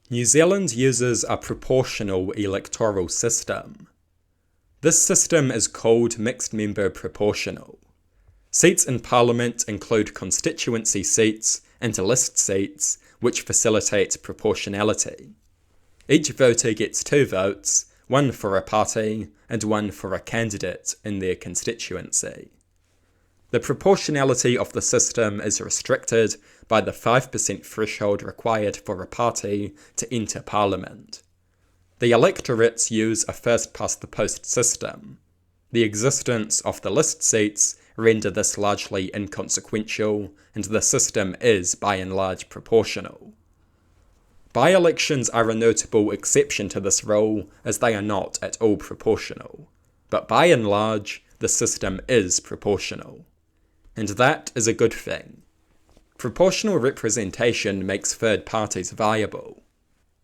New Zealand uses a proportional electoral system. This system is called mixed-member proportional. Seats in Parliament include constituency seats and list seats, which facilitate proportionality. Each voter gets 2 votes, one for a party and one for a candidate in their constituency. The proportionality of the system is restricted by the 5% threshold required for a party to enter Parliament. The electorates use a first-past-the-post system. The existence of the list seats render this largely inconsequential, and the system is, by and large, proportional. By-elections are a notable exception to this rule, as they are not at all proportional. But by and large, the system is proportional. And that is a good thing. Proportional representation makes third parties viable.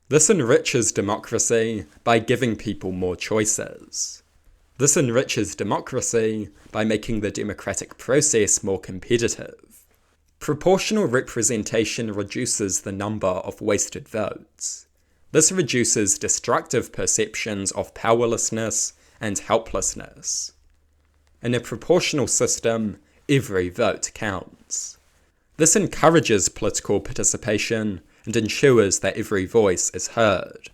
This enriches democracy by giving people more choices. This enriches democracy by making the democratic process more competitive. Proportional representation reduces the number of wasted votes. This reduces destructive perceptions of powerlessness and helplessness. In a proportional system, every vote counts. This encourages political participation and ensures that every voice is heard.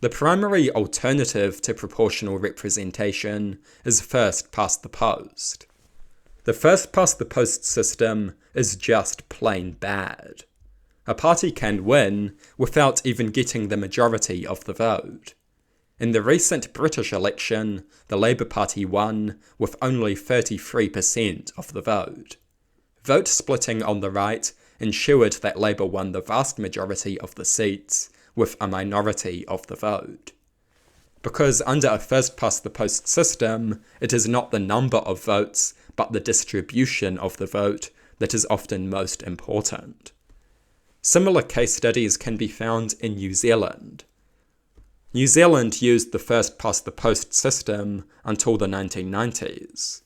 The primary alternative to proportional representation is first-past-the-post. The first-past-the-post system is just plain bad. A party can win without even getting the majority of the vote. In the recent British election, the Labour Party won with only 33% of the vote. Vote splitting on the right ensured that Labour won the vast majority of the seats, with a minority of the vote. Because under a first-past-the-post system, it is not the number of votes, but the distribution of the vote that is often most important. Similar case studies can be found in New Zealand. New Zealand used the first-past-the-post system until the 1990s.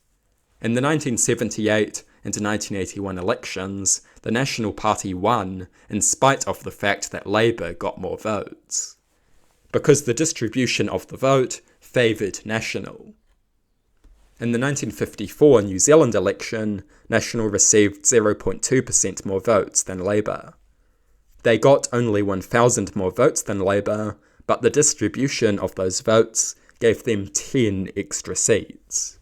In the 1978 and 1981 elections, the National Party won in spite of the fact that Labour got more votes, because the distribution of the vote favoured National. In the 1954 New Zealand election, National received 0.2% more votes than Labour. They got only 1,000 more votes than Labour, but the distribution of those votes gave them 10 extra seats.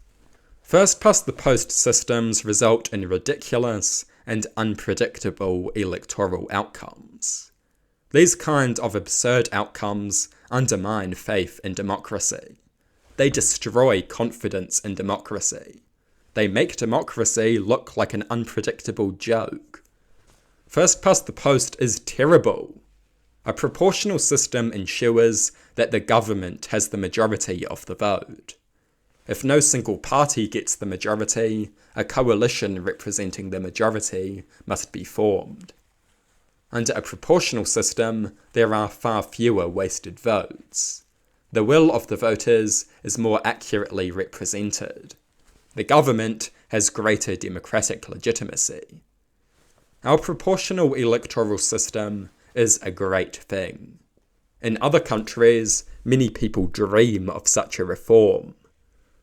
First-past-the-post systems result in ridiculous and unpredictable electoral outcomes. These kind of absurd outcomes undermine faith in democracy. They destroy confidence in democracy. They make democracy look like an unpredictable joke. First-past-the-post is terrible. A proportional system ensures that the government has the majority of the vote. If no single party gets the majority, a coalition representing the majority must be formed. Under a proportional system, there are far fewer wasted votes. The will of the voters is more accurately represented. The government has greater democratic legitimacy. Our proportional electoral system is a great thing. In other countries, many people dream of such a reform.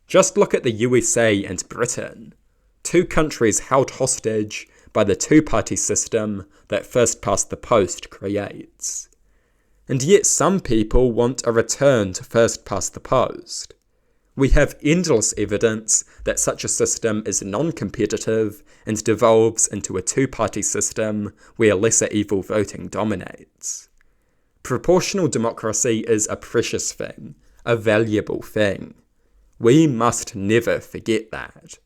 Just look at the USA and Britain, 2 countries held hostage by the two-party system that first-past-the-post creates. And yet some people want a return to first-past-the-post. We have endless evidence that such a system is non-competitive and devolves into a two-party system where lesser evil voting dominates. Proportional democracy is a precious thing, a valuable thing. We must never forget that.